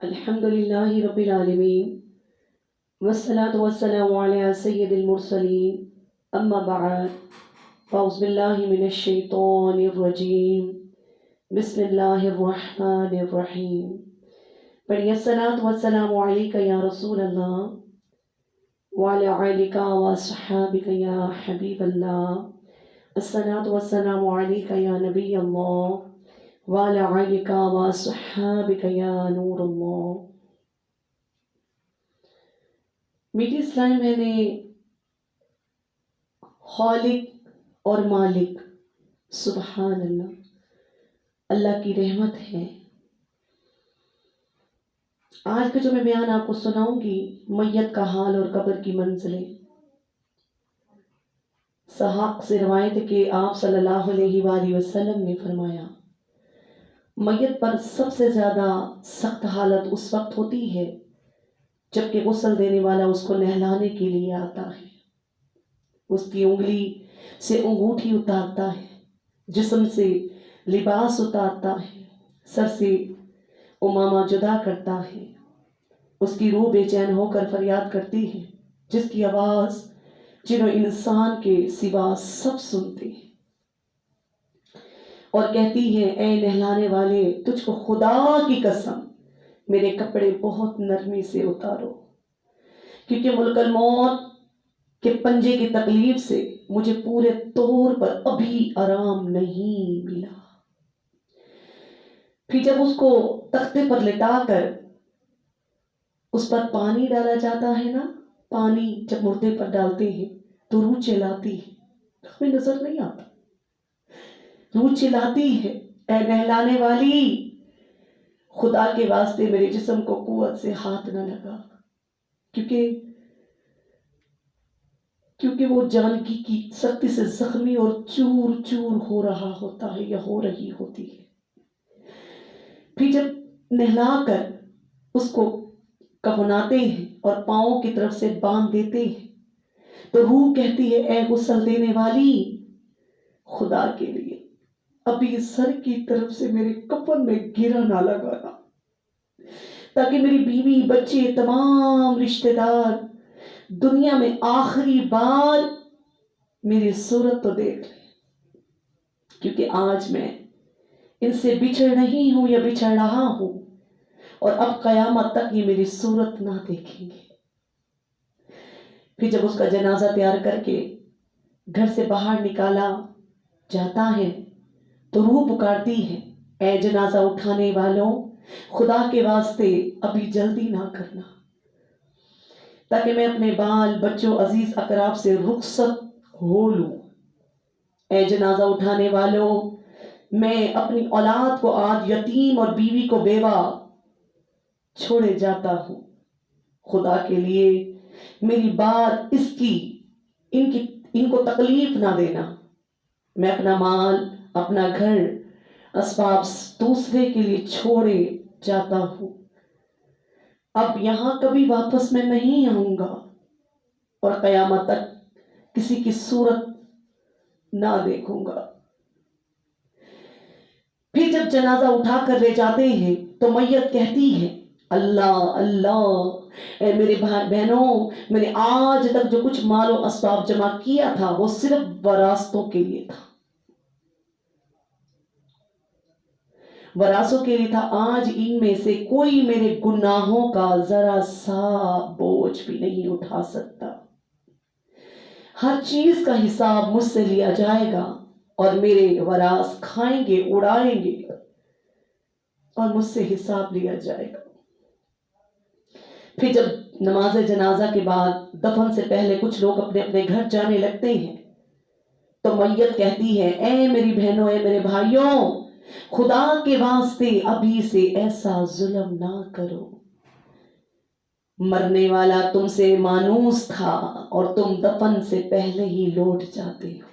الحمد لله رب العالمين والصلاة والسلام على سيد المرسلين أما بعد فأعوذ بالله من الشيطان الرجيم بسم الله الرحمن الرحيم پڑھیے الصلاة والسلام عليك يا رسول الله وعلى آلك وصحابك يا حبيب الله الصلاة والسلام عليك يا نبي الله وعلى آلك وصحابك يا نور الله. میٹھی اسلام میں نے خالق اور مالک سبحان اللہ کی رحمت ہے. آج کا جو میں بیان آپ کو سناؤں گی میت کا حال اور قبر کی منزلیں. صحاق سے روایت ہے کہ آپ صلی اللہ علیہ وآلہ وسلم نے فرمایا میت پر سب سے زیادہ سخت حالت اس وقت ہوتی ہے جبکہ غسل دینے والا اس کو نہلانے کے لیے آتا ہے. اس کی انگلی سے انگوٹھی اتارتا ہے، جسم سے لباس اتارتا ہے، سر سے امامہ جدا کرتا ہے. اس کی روح بے چین ہو کر فریاد کرتی ہے جس کی آواز جنوں انسان کے سوا سب سنتے ہیں، اور کہتی ہے اے نہلانے والے تجھ کو خدا کی قسم میرے کپڑے بہت نرمی سے اتارو، کیونکہ ملک الموت کے پنجے کی تکلیف سے مجھے پورے طور پر ابھی آرام نہیں ملا. پھر جب اس کو تختے پر لٹا کر اس پر پانی ڈالا جاتا ہے نا، پانی جب مردے پر ڈالتے ہیں تو روح چلاتی ہے، ہمیں نظر نہیں آتا، روح چلاتی ہے اے نہلانے والی خدا کے واسطے میرے جسم کو قوت سے ہاتھ نہ لگا، کیونکہ وہ جانکی کی سختی سے زخمی اور چور چور ہو رہا ہوتا ہے یا ہو رہی ہوتی ہے. پھر جب نہلا کر اس کو کفناتے ہیں اور پاؤں کی طرف سے باندھ دیتے ہیں تو روح کہتی ہے اے غسل دینے والی خدا کے لیے ابھی سر کی طرف سے میرے کفن میں گرا نہ لگانا، تاکہ میری بیوی بچے تمام رشتہ دار دنیا میں آخری بار میری صورت تو دیکھ لیں، کیونکہ آج میں ان سے بچھڑ نہیں ہوں یا بچھڑ رہا ہوں اور اب قیامت تک یہ میری صورت نہ دیکھیں گے. پھر جب اس کا جنازہ تیار کر کے گھر سے باہر نکالا جاتا ہے تو روح پکارتی ہے اے جنازہ اٹھانے والوں خدا کے واسطے ابھی جلدی نہ کرنا، تاکہ میں اپنے بال بچوں عزیز اقراب سے رخصت ہو لوں. اے جنازہ اٹھانے والوں میں اپنی اولاد کو آج یتیم اور بیوی کو بیوہ چھوڑے جاتا ہوں، خدا کے لیے میری بات ان کو تکلیف نہ دینا. میں اپنا مال اپنا گھر اسباب دوسرے کے لیے چھوڑے جاتا ہوں، اب یہاں کبھی واپس میں نہیں آؤں گا اور قیامت تک کسی کی صورت نہ دیکھوں گا. پھر جب جنازہ اٹھا کر لے جاتے ہیں تو میت کہتی ہے اللہ اللہ اے میرے بھائی بہنوں میں نے آج تک جو کچھ مال و اسباب جمع کیا تھا وہ صرف وراثتوں کے لیے تھا، وراثوں کے لیے تھا. آج ان میں سے کوئی میرے گناہوں کا ذرا سا بوجھ بھی نہیں اٹھا سکتا. ہر چیز کا حساب مجھ سے لیا جائے گا اور میرے وراث کھائیں گے اڑائیں گے اور مجھ سے حساب لیا جائے گا. پھر جب نماز جنازہ کے بعد دفن سے پہلے کچھ لوگ اپنے اپنے گھر جانے لگتے ہیں تو میت کہتی ہے اے میری بہنوں اے میرے بھائیوں خدا کے واسطے ابھی سے ایسا ظلم نہ کرو، مرنے والا تم سے مانوس تھا اور تم دفن سے پہلے ہی لوٹ جاتے ہو.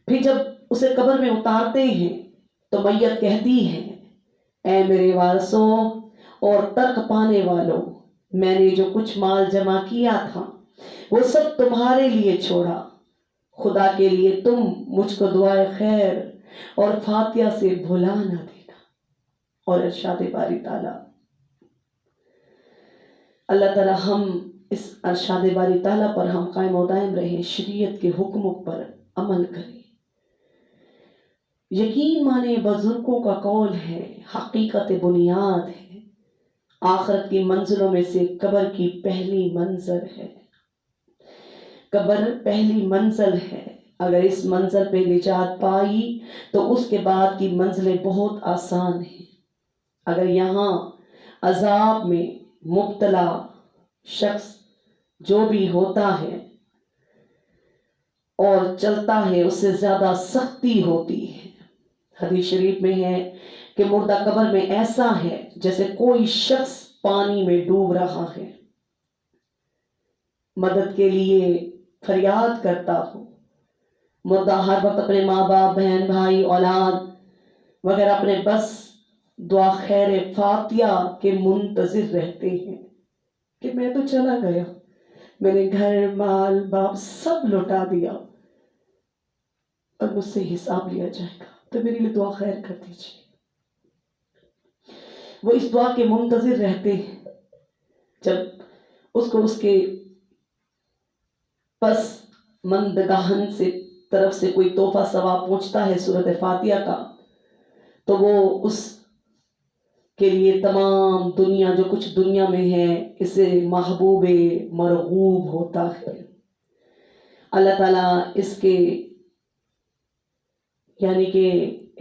پھر جب اسے قبر میں اتارتے ہیں تو میت کہتی ہے اے میرے وارثوں اور ترک پانے والوں میں نے جو کچھ مال جمع کیا تھا وہ سب تمہارے لیے چھوڑا، خدا کے لیے تم مجھ کو دعائے خیر اور فاتحہ سے بھلا نہ دینا اور ارشاد باری تعالیٰ، اللہ تعالیٰ ہم اس ارشاد باری تعالیٰ پر ہم قائم و دائم رہیں، شریعت کے حکموں پر عمل کریں۔ یقین مانے بزرگوں کا قول ہے، حقیقت بنیاد ہے، آخرت کی منزلوں میں سے قبر کی پہلی منزل ہے۔ قبر پہلی منزل ہے، اگر اس منزل پہ نجات پائی تو اس کے بعد کی منزلیں بہت آسان ہیں۔ اگر یہاں عذاب میں مبتلا شخص جو بھی ہوتا ہے اور چلتا ہے، اس سے زیادہ سختی ہوتی ہے۔ حدیث شریف میں ہے کہ مردہ قبر میں ایسا ہے جیسے کوئی شخص پانی میں ڈوب رہا ہے، مدد کے لیے فریاد کرتا ہو۔ مردہ ہر وقت اپنے ماں باپ، بہن بھائی، اولاد وغیرہ اپنے بس دعا خیر فاتحہ کے منتظر رہتے ہیں کہ میں تو چلا گیا، میں نے گھر مال باپ سب لوٹا دیا اور مجھ سے حساب لیا جائے گا، تو میرے لیے دعا خیر کر دیجیے۔ وہ اس دعا کے منتظر رہتے ہیں، جب اس کو اس کے پس مندگاہن سے طرف سے کوئی تحفہ ثواب پہنچتا ہے سورۃ فاتحہ کا، تو وہ اس کے لیے تمام دنیا، جو کچھ دنیا میں ہے، اسے محبوب مرغوب ہوتا ہے۔ اللہ تعالیٰ اس کے یعنی کہ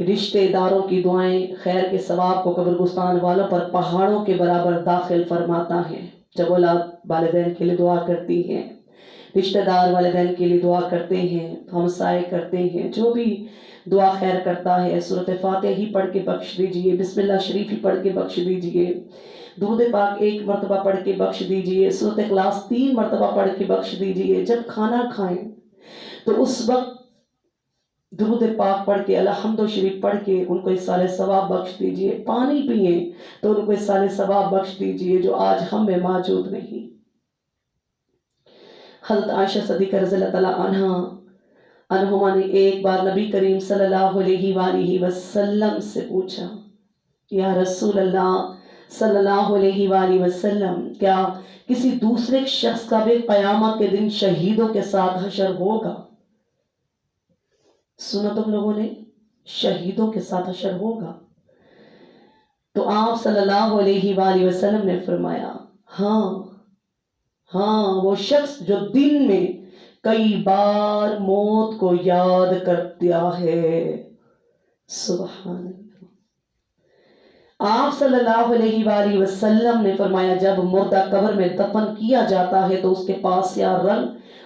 رشتہ داروں کی دعائیں خیر کے ثواب کو قبرستان والوں پر پہاڑوں کے برابر داخل فرماتا ہے۔ جب اولاد والدین کے لیے دعا کرتی ہے، رشتہ دار والدین کے لیے دعا کرتے ہیں، ہمسائے کرتے ہیں، جو بھی دعا خیر کرتا ہے، سورۃ فاتحہ ہی پڑھ کے بخش دیجئے، بسم اللہ شریف ہی پڑھ کے بخش دیجئے، درود پاک 1 مرتبہ پڑھ کے بخش دیجئے، سورۃ اخلاص 3 مرتبہ پڑھ کے بخش دیجئے۔ جب کھانا کھائیں تو اس وقت درود پاک پڑھ کے، الحمد شریف پڑھ کے ان کو اصالِ ثواب بخش دیجئے۔ پانی پئیں تو ان کو اصالِ ثواب بخش دیجئے، جو آج ہم میں موجود نہیں۔ حضرت عائشہ صدیقہ رضی اللہ تعالیٰ عنہما نے ایک بار نبی کریم صلی اللہ علیہ وآلہ وسلم سے پوچھا، یا رسول اللہ صلی اللہ علیہ وآلہ وسلم، کیا کسی دوسرے شخص کا بھی قیامت کے دن شہیدوں کے ساتھ حشر ہوگا؟ سنا تم لوگوں نے، شہیدوں کے ساتھ حشر ہوگا؟ تو آپ صلی اللہ علیہ وآلہ وسلم نے فرمایا، ہاں وہ شخص جو دن میں کئی بار موت کو یاد کرتا ہے۔ سبحان اللہ۔ آپ صلی اللہ علیہ وآلہ وسلم نے فرمایا، جب مردہ قبر میں دفن کیا جاتا ہے تو اس کے پاس سیاہ رنگ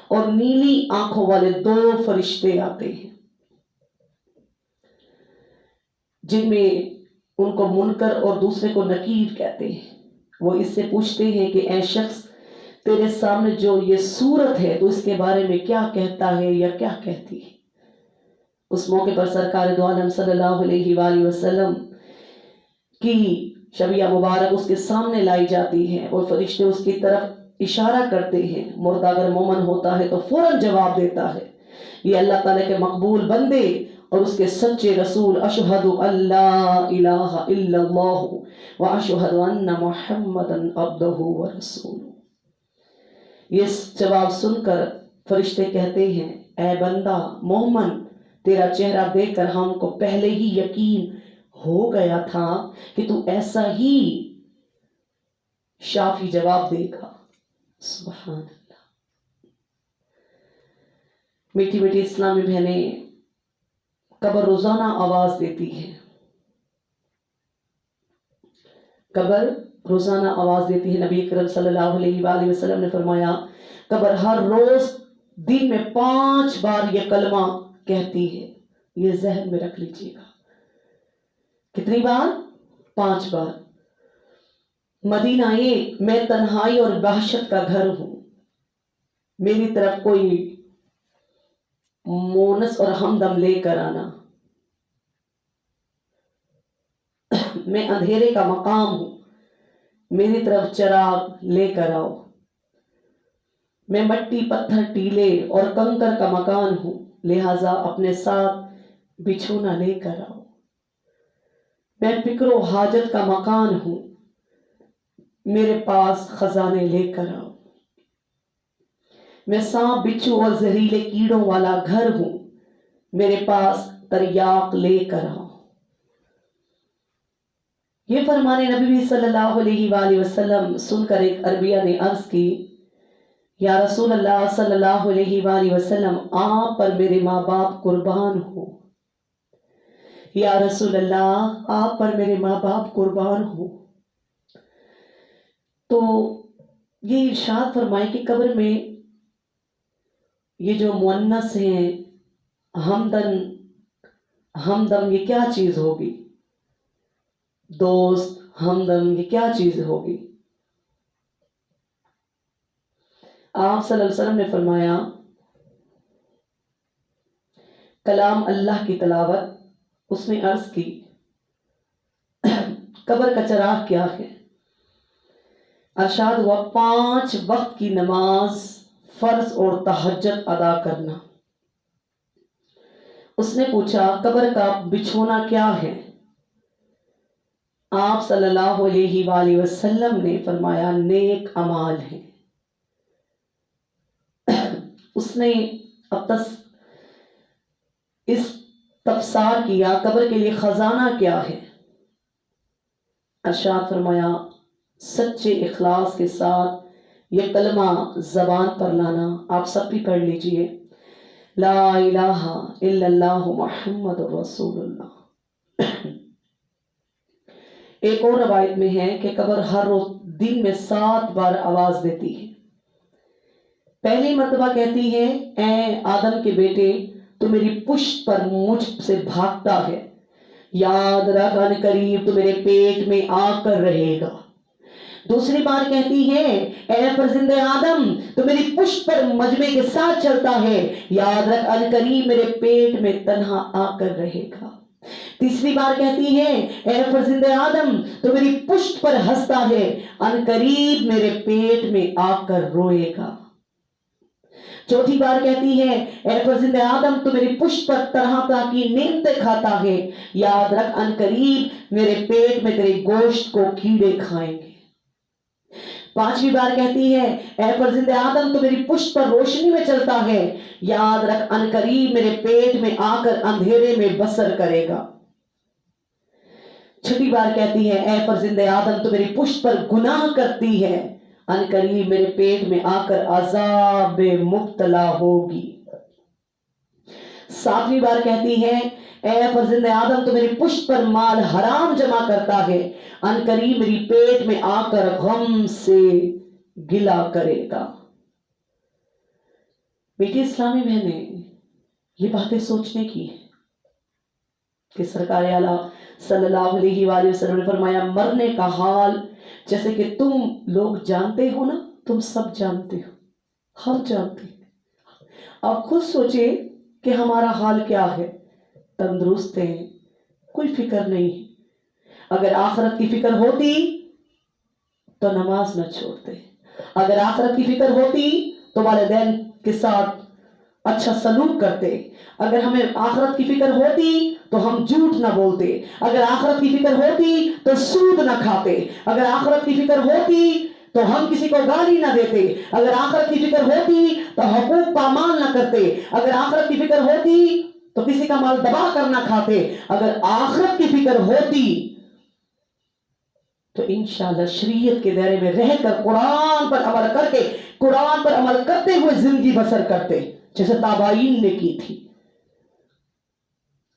اور نیلی آنکھوں والے 2 فرشتے آتے ہیں، جن میں ان کو منکر اور دوسرے کو نکیر کہتے ہیں۔ وہ اس سے پوچھتے ہیں کہ اے شخص، تیرے سامنے جو یہ صورت ہے تو اس کے بارے میں کیا کہتا ہے یا کیا کہتی ہے؟ اس موقع پر سرکار دو عالم صلی اللہ علیہ وآلہ وسلم کی شبیہ مبارک اس کے سامنے لائی جاتی ہے اور فرشتے اس کی طرف اشارہ کرتے ہیں۔ مردہ اگر مومن ہوتا ہے تو فوراً جواب دیتا ہے، یہ اللہ تعالیٰ کے مقبول بندے اور اس کے سچے رسول، اشہد ان لا الہ الا اللہ واشہد ان محمدا عبدہ ورسولہ۔ یہ جواب سن کر فرشتے کہتے ہیں، اے بندہ مومن، تیرا چہرہ دیکھ کر ہم کو پہلے ہی یقین ہو گیا تھا کہ تو ایسا ہی شافی جواب دے گا۔ سبحان اللہ۔ میٹھی میٹھی اسلامی بہنیں، قبر روزانہ آواز دیتی ہے، قبر روزانہ آواز دیتی ہے۔ نبی اکرم صلی اللہ علیہ وآلہ وسلم نے فرمایا، قبر ہر روز دن میں 5 بار یہ کلمہ کہتی ہے، یہ ذہن میں رکھ لیجیے گا۔ کتنی بار؟ 5 بار۔ مدینہ ایک، میں تنہائی اور وحشت کا گھر ہوں، میری طرف کوئی مونس اور ہمدم لے کر آنا، میں اندھیرے کا مقام ہوں، میری طرف چراغ لے کر آؤ، میں مٹی پتھر ٹیلے اور کنکر کا مکان ہوں، لہٰذا اپنے ساتھ بچھونا لے کر آؤ، میں فکر و حاجت کا مکان ہوں، میرے پاس خزانے لے کر آؤ۔ میں سانپ بچھو اور زہریلے کیڑوں والا گھر ہوں، میرے پاس تریاق لے کر آؤ۔ یہ فرمان نبی بھی صلی اللہ علیہ وآلہ وسلم سن کر ایک عربیہ نے عرض کی، یا رسول اللہ صلی اللہ علیہ وآلہ وسلم، آپ پر میرے ماں باپ قربان ہو۔ یا رسول اللہ، آپ پر میرے ماں باپ قربان ہو۔ تو یہ ارشاد فرمائے کہ قبر میں یہ جو مؤنث ہیں، ہمدم یہ کیا چیز ہوگی؟ دوست، ہمدم یہ کیا چیز ہوگی؟ آپ صلی اللہ علیہ وسلم نے فرمایا، کلام اللہ کی تلاوت۔ اس نے عرض کی، قبر کا چراغ کیا ہے؟ ارشاد ہوا، 5 وقت کی نماز فرض اور تہجد ادا کرنا۔ اس نے پوچھا، قبر کا بچھونا کیا ہے؟ آپ صلی اللہ علیہ وآلہ وسلم نے فرمایا، نیک اعمال ہیں۔ اس نے اب استفسار کیا، قبر کے لیے خزانہ کیا ہے؟ ارشاد فرمایا، سچے اخلاص کے ساتھ یہ کلمہ زبان پر لانا۔ آپ سب بھی پڑھ لیجئے، لا الہ الا اللہ محمد رسول اللہ۔ ایک اور روایت میں ہے کہ قبر ہر روز دن میں 7 بار آواز دیتی ہے۔ پہلی مرتبہ کہتی ہے، اے آدم کے بیٹے، تو میری پشت پر مجھ سے بھاگتا ہے، یاد رکھ ان قریب تو میرے پیٹ میں آ کر رہے گا۔ دوسری بار کہتی ہے، اے فرزند آدم، تو میری پشت پر مجمع کے ساتھ چلتا ہے، یاد رکھ ان قریب میرے پیٹ میں تنہا آ کر رہے گا۔ تیسری بار کہتی ہے، اے فرزند آدم، تو میری پشت پر ہنستا ہے، ان قریب میرے پیٹ میں آ کر روئے گا۔ چوتھی بار کہتی ہے، اے فرزند آدم، تو میری پشت پر طرح طرح کی نعمتیں کھاتا ہے، یاد رکھ ان قریب میرے پیٹ میں تیرے گوشت کو کیڑے کھائیں گے۔ پانچویں بار کہتی ہے، اے فرزند آدم، تو میری پشت پر روشنی میں چلتا ہے، یاد رکھ ان قریب میرے پیٹ میں آ کر اندھیرے میں بسر کرے گا۔ چھٹی بار کہتی ہے، اے فرزند آدم، تو میری پشت پر گناہ کرتی ہے، ان قریب میرے پیٹ میں آ کر عذاب مبتلا ہوگی۔ ساتویں بار کہتی ہے، اے فرزند آدم، تو میری پشت پر مال حرام جمع کرتا ہے، ان قریب میری پیٹ میں آ کر غم سے گلا کرے گا۔ بیٹی اسلامی بہنیں، یہ باتیں سوچنے کی ہے کہ سرکار اعلیٰ صلی اللہ علیہ وآلہ وسلم نے فرمایا، مرنے کا حال جیسے کہ تم لوگ جانتے ہو نا، تم سب جانتے ہو، ہم جانتے ہیں۔ آپ خود سوچیں کہ ہمارا حال کیا ہے؟ تندرست ہیں، کوئی فکر نہیں ہے۔ اگر آخرت کی فکر ہوتی تو نماز نہ چھوڑتے، اگر آخرت کی فکر ہوتی تو والدین کے ساتھ اچھا سلوک کرتے، اگر ہمیں آخرت کی فکر ہوتی تو ہم جھوٹ نہ بولتے، اگر آخرت کی فکر ہوتی تو سود نہ کھاتے، اگر آخرت کی فکر ہوتی تو ہم کسی کو گالی نہ دیتے، اگر آخرت کی فکر ہوتی تو حقوق پامال نہ کرتے، اگر آخرت کی فکر ہوتی تو کسی کا مال دبا کر نہ کھاتے، اگر آخرت کی فکر ہوتی تو انشاءاللہ شریعت کے دائرے میں رہ کر قرآن پر عمل کر کے، قرآن پر عمل کرتے ہوئے زندگی بسر کرتے، جیسے تابعین نے کی تھی۔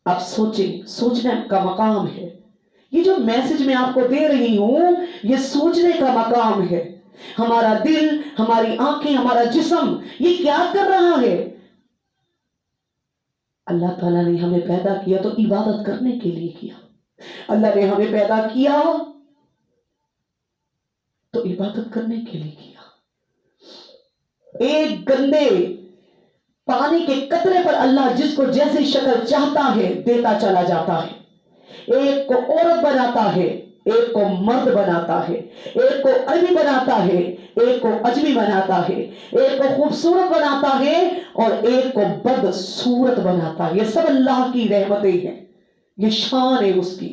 آپ سوچیں، سوچنے کا مقام ہے۔ یہ جو میسج میں آپ کو دے رہی ہوں، یہ سوچنے کا مقام ہے۔ ہمارا دل، ہماری آنکھیں، ہمارا جسم یہ کیا کر رہا ہے؟ اللہ تعالیٰ نے ہمیں پیدا کیا تو عبادت کرنے کے لیے کیا۔ اللہ نے ہمیں پیدا کیا تو عبادت کرنے کے لیے کیا۔ ایک گندے پانی کے قطرے پر اللہ جس کو جیسی شکل چاہتا ہے دیتا چلا جاتا ہے۔ ایک کو عورت بناتا ہے، ایک کو مرد بناتا ہے، ایک کو عربی بناتا ہے، ایک کو اجمی بناتا ہے، ایک کو خوبصورت بناتا ہے اور ایک کو بدصورت بناتا ہے۔ یہ سب اللہ کی رحمتیں ہیں، یہ شان ہے اس کی۔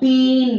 3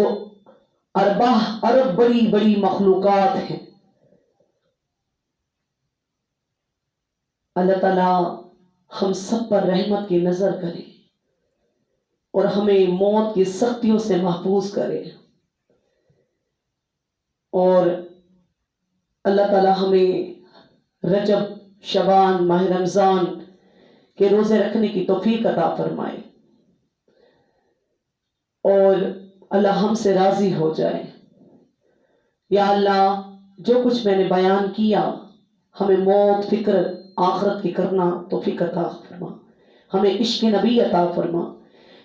تو ارباہ ارب بڑی بڑی مخلوقات ہیں. اللہ تعالیٰ ہم سب پر رحمت کی نظر کرے اور ہمیں موت کی سختیوں سے محفوظ کرے، اور اللہ تعالیٰ ہمیں رجب، شعبان، ماہ رمضان کے روزے رکھنے کی توفیق عطا فرمائے، اور اللہ ہم سے راضی ہو جائے. یا اللہ، جو کچھ میں نے بیان کیا ہمیں موت، فکر آخرت کی کرنا توفیق عطا فرما، ہمیں عشق نبی عطا فرما.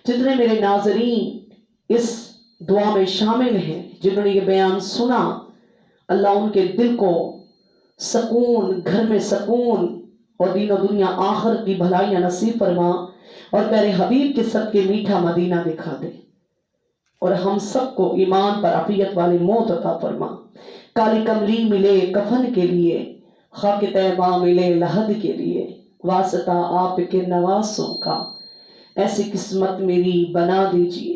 جتنے میرے ناظرین اس دعا میں شامل ہیں، جنہوں نے یہ بیان سنا، اللہ ان کے دل کو سکون، گھر میں سکون اور دین و دنیا آخرت کی بھلائیاں نصیب فرما، اور پیارے حبیب کے صدقے میٹھا مدینہ دکھا دے، اور ہم سب کو ایمان پر عافیت والی موت عطا فرما. کالی کملی ملے کفن کے لیے، خاک طیبہ ملے لحد کے لیے، واسطہ آپ کے نواسوں کا ایسی قسمت میری بنا دیجئے.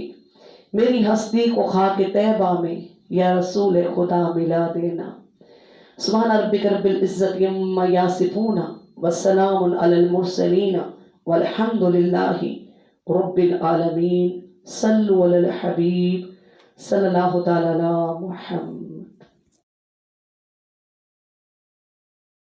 میری ہستی کو خاک طیبہ میں یا رسول خدا ملا دینا. سبحان ربک رب العزت عما یصفون والسلام علی المرسلین والحمد للہ رب العالمین. صلوا علی الحبیب صلی اللہ تعالی علی محمد.